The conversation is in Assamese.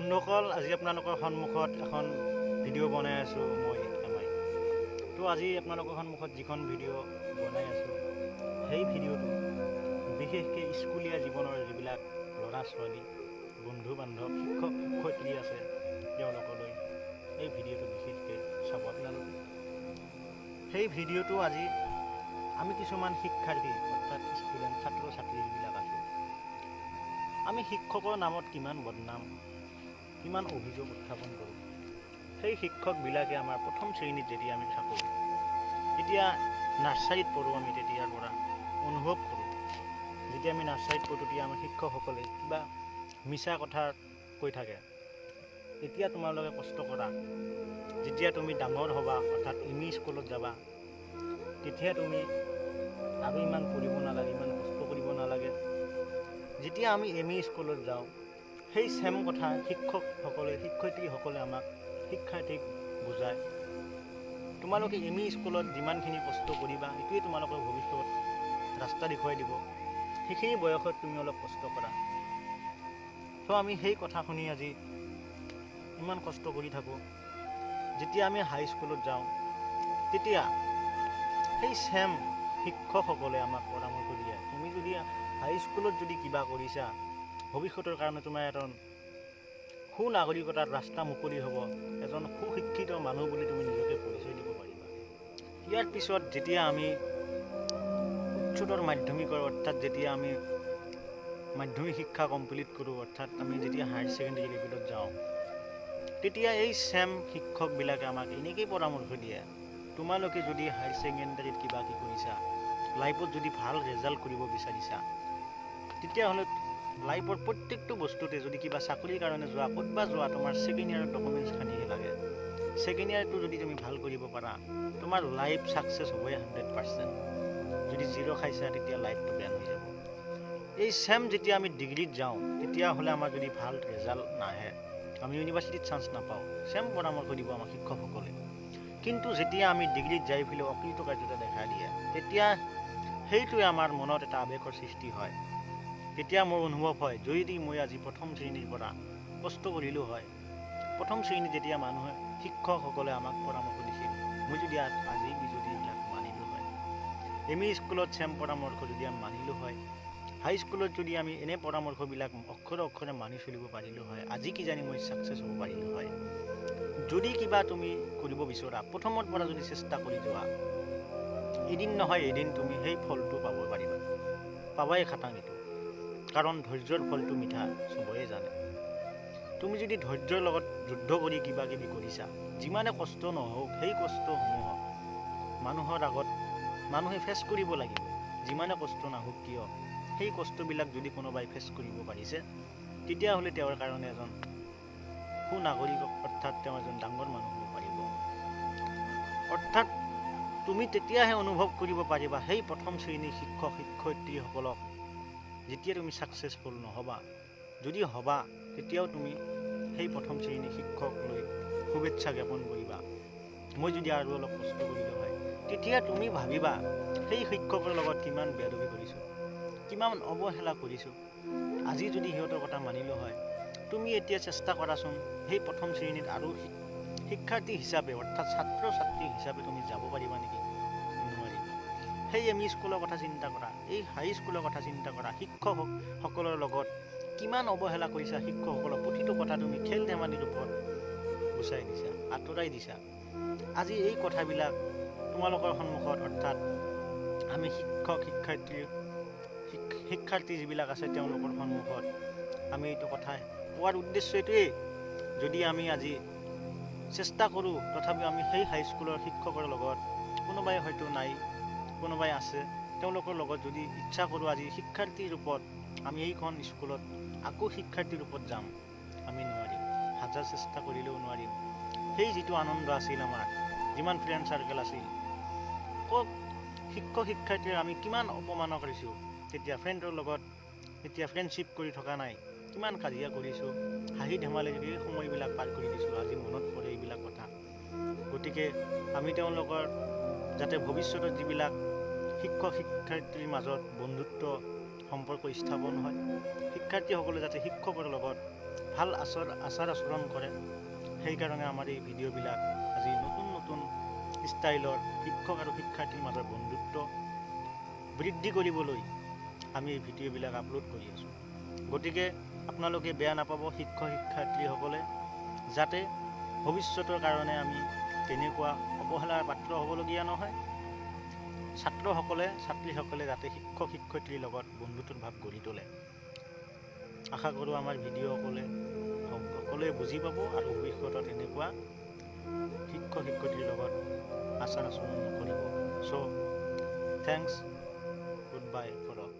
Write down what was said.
বন্ধুসকল, আজি আপোনালোকৰ সন্মুখত এখন ভিডিঅ' বনাই আছোঁ মই এমাই। তো আজি আপোনালোকৰ সন্মুখত যিখন ভিডিঅ' বনাই আছোঁ সেই ভিডিঅ'টো বিশেষকৈ স্কুলীয়া জীৱনৰ যিবিলাক ল'ৰা ছোৱালী, বন্ধু বান্ধৱ, শিক্ষক শিক্ষয়িত্ৰী আছে তেওঁলোকলৈ এই ভিডিঅ'টো বিশেষকৈ চাব আপোনালোকে। সেই ভিডিঅ'টো আজি আমি কিছুমান শিক্ষাৰ্থী অৰ্থাৎ ষ্টুডেণ্ট, ছাত্ৰ ছাত্ৰী যিবিলাক আছোঁ, আমি শিক্ষকৰ নামত কিমান বদনাম, কিমান অভিযোগ উত্থাপন কৰোঁ। সেই শিক্ষকবিলাকে আমাৰ প্ৰথম শ্ৰেণীত যেতিয়া আমি থাকোঁ, যেতিয়া নাৰ্চাৰীত পঢ়োঁ, আমি তেতিয়াৰ পৰা অনুভৱ কৰোঁ। যেতিয়া আমি নাৰ্চাৰীত পঢ়োঁ তেতিয়া আমাৰ শিক্ষকসকলে কিবা মিছা কথা কৈ থাকে। এতিয়া তোমালোকে কষ্ট কৰা, যেতিয়া তুমি ডাঙৰ হ'বা অৰ্থাৎ এম.ই. স্কুলত যাবা, তেতিয়া তুমি আৰু ইমান পঢ়িব নালাগে, ইমান কষ্ট কৰিব নালাগে। যেতিয়া আমি এম.ই. স্কুলত যাওঁ, সেই ছেম কথা শিক্ষকসকলে, শিক্ষয়িত্ৰীসকলে আমাক শিক্ষাৰ্থীক বুজায়। তোমালোকে এম.ই. স্কুলত যিমানখিনি কষ্ট কৰিবা, এইটোৱে তোমালোকৰ ভৱিষ্যত ৰাস্তা দেখুৱাই দিব। সেইখিনি বয়সত তুমি অলপ কষ্ট কৰা। তো আমি সেই কথা শুনি আজি ইমান কষ্ট কৰি থাকোঁ। যেতিয়া আমি হাইস্কুলত যাওঁ, তেতিয়া সেই ছেম শিক্ষকসকলে আমাক পৰামৰ্শ দিয়ে, তুমি যদি হাইস্কুলত যদি কিবা কৰিছা, ভৱিষ্যতৰ কাৰণে তোমাৰ এজন সুনাগৰিকতাৰ ৰাস্তা মুকলি হ'ব, এজন সুশিক্ষিত মানুহ বুলি তুমি নিজকে পৰিচয় দিব পাৰিবা। ইয়াৰ পিছত যেতিয়া আমি উচ্চতৰ মাধ্যমিকৰ অৰ্থাৎ যেতিয়া আমি মাধ্যমিক শিক্ষা কমপ্লিট কৰোঁ, অৰ্থাৎ আমি যেতিয়া হায়াৰ ছেকেণ্ডেৰী লেভেলত যাওঁ, তেতিয়া এই ছেম শিক্ষকবিলাকে আমাক এনেকেই পৰামৰ্শ দিয়ে, তোমালোকে যদি হায়াৰ ছেকেণ্ডেৰীত কিবা কি কৰিছা, লাইফত যদি ভাল ৰেজাল্ট কৰিব বিচাৰিছা, তেতিয়াহ'লে লাইফৰ প্ৰত্যেকটো বস্তুতে যদি কিবা চাকৰিৰ কাৰণে যোৱা, ক'তবা যোৱা, তোমাৰ ছেকেণ্ড ইয়াৰৰ ডকুমেণ্টছখিনি লাগে। ছেকেণ্ড ইয়াৰটো যদি তুমি ভাল কৰিব পাৰা, তোমাৰ লাইফ ছাকচেছ হ'বই 100%। যদি জিৰ' খাইছা তেতিয়া লাইফটো বেয়া হৈ যাব। এই ছেম যেতিয়া আমি ডিগ্ৰীত যাওঁ, তেতিয়াহ'লে আমাৰ যদি ভাল ৰেজাল্ট নাহে, আমি ইউনিভাৰ্চিটিত চান্স নাপাওঁ, ছেম পৰামৰ্শ দিব আমাক শিক্ষকসকলে। কিন্তু যেতিয়া আমি ডিগ্ৰীত যাই পেলাই অকৃতকাৰ্যতা দেখা দিয়ে, তেতিয়া সেইটোৱে আমাৰ মনত এটা আৱেগৰ সৃষ্টি হয়। তেতিয়া মোৰ অনুভৱ হয়, যদি মই আজি প্ৰথম শ্ৰেণীৰ পৰা কষ্ট কৰিলোঁ হয়, প্ৰথম শ্ৰেণীত যেতিয়া মানুহে শিক্ষকসকলে আমাক পৰামৰ্শ দিছিল, মই যদি আজি যদি এইবিলাক মানিলোঁ হয়, এম.ই. স্কুলত ছেম পৰামৰ্শ যদি আমি মানিলোঁ হয়, হাইস্কুলত যদি আমি এনে পৰামৰ্শবিলাক অক্ষৰে অক্ষৰে মানি চলিব পাৰিলোঁ হয়, আজি কিজানি মই ছাকচেছ হ'ব পাৰিলোঁ হয়। যদি কিবা তুমি কৰিব বিচৰা, প্ৰথমৰ পৰা যদি চেষ্টা কৰি যোৱা, এদিন নহয় এদিন তুমি সেই ফলটো পাব পাৰিবা, পাবাই খাটাঙিটো। কাৰণ ধৈৰ্যৰ ফলটো মিঠা, চবয়ে জানে। তুমি যদি ধৈৰ্যৰ লগত যুদ্ধ কৰি কিবা কিবি কৰিছা, যিমানে কষ্ট নহওক, সেই কষ্টসমূহক মানুহৰ আগত মানুহে ফেচ কৰিব লাগিব। যিমানে কষ্ট নাহওক কিয়, সেই কষ্টবিলাক যদি কোনোবাই ফেচ কৰিব পাৰিছে, তেতিয়াহ'লে তেওঁৰ কাৰণে এজন সুনাগৰিক, অৰ্থাৎ তেওঁ এজন ডাঙৰ মানুহ হ'ব পাৰিব। অৰ্থাৎ তুমি তেতিয়াহে অনুভৱ কৰিব পাৰিবা সেই প্ৰথম শ্ৰেণীৰ শিক্ষক শিক্ষয়িত্ৰীসকলক, যেতিয়া তুমি ছাকচেছফুল নহ'বা। যদি হ'বা, তেতিয়াও তুমি সেই প্ৰথম শ্ৰেণীৰ শিক্ষক লৈ শুভেচ্ছা জ্ঞাপন কৰিবা, মই যদি আৰু অলপ কষ্ট কৰিলোঁ হয়। তেতিয়া তুমি ভাবিবা সেই শিক্ষকৰ লগত কিমান বেয়াদবি কৰিছোঁ, কিমান অৱহেলা কৰিছোঁ। আজি যদি সিহঁতৰ কথা মানিলোঁ হয়, তুমি এতিয়া চেষ্টা কৰাচোন, সেই প্ৰথম শ্ৰেণীত আৰু শিক্ষাৰ্থী হিচাপে অৰ্থাৎ ছাত্ৰ ছাত্ৰী হিচাপে তুমি যাব পাৰিবা নেকি? নোৱাৰিবা। সেই এম.ই. স্কুলৰ কথা চিন্তা কৰা, এই হাই স্কুলৰ কথা চিন্তা কৰা, শিক্ষকসকলৰ লগত কিমান অৱহেলা কৰিছা। শিক্ষকসকলৰ প্ৰতিটো কথা তুমি খেল ধেমালিৰ ওপৰত গুচাই দিছা, আঁতৰাই দিছা। আজি এই কথাবিলাক তোমালোকৰ সন্মুখত, অৰ্থাৎ আমি শিক্ষাৰ্থী যিবিলাক আছে তেওঁলোকৰ সন্মুখত আমি এইটো কথা কোৱাৰ উদ্দেশ্য এইটোৱেই, যদি আমি আজি চেষ্টা কৰোঁ, তথাপিও আমি সেই হাইস্কুলৰ শিক্ষকৰ লগত, কোনোবাই হয়তো নাই, কোনোবাই আছে, তেওঁলোকৰ লগত যদি ইচ্ছা কৰোঁ আজি শিক্ষাৰ্থীৰ ৰূপত আমি এইখন স্কুলত আকৌ শিক্ষাৰ্থীৰ ৰূপত যাম, আমি নোৱাৰিম। হাজাৰ চেষ্টা কৰিলেও নোৱাৰিম। সেই যিটো আনন্দ আছিল আমাৰ, যিমান ফ্ৰেণ্ড চাৰ্কেল আছিল, ক'ত শিক্ষক শিক্ষাৰ্থীৰ আমি কিমান অপমান কৰিছোঁ, তেতিয়া ফ্ৰেণ্ডৰ লগত এতিয়া ফ্ৰেণ্ডশ্বিপ কৰি থকা নাই, কিমান কাজিয়া কৰিছোঁ, হাঁহি ধেমালিৰে এই সময়বিলাক পাৰ কৰি দিছোঁ। আজি মনত পৰে এইবিলাক কথা। গতিকে আমি তেওঁলোকৰ যাতে ভৱিষ্যতৰ যিবিলাক শিক্ষক শিক্ষাৰ্থীৰ মাজত বন্ধুত্ব সম্পৰ্ক স্থাপন হয়, শিক্ষাৰ্থীসকলে যাতে শিক্ষকৰ লগত ভাল আচাৰ আচৰণ কৰে। সেইকাৰণে আমাৰ এই ভিডিঅ'বিলাক আজি নতুন নতুন ষ্টাইলৰ শিক্ষক আৰু শিক্ষাৰ্থীৰ মাজত বন্ধুত্ব বৃদ্ধি কৰিবলৈ আমি এই ভিডিঅ'বিলাক আপলোড কৰি আছোঁ। গতিকে আপোনালোকে বেয়া নাপাব শিক্ষক শিক্ষাৰ্থীসকলে, যাতে ভৱিষ্যতৰ কাৰণে আমি তেনেকুৱা অৱহেলাৰ পাত্ৰ হ'বলগীয়া নহয়। ছাত্ৰীসকলে যাতে শিক্ষক শিক্ষয়িত্ৰীৰ লগত বন্ধুত্বৰ ভাৱ গঢ়ি তোলে। আশা কৰোঁ আমাৰ সকলোৱে বুজি পাব আৰু ভৱিষ্যতত এনেকুৱা শিক্ষক শিক্ষয়িত্ৰীৰ লগত আচাৰ আচৰণ কৰিব। So' thanks, good bye for all.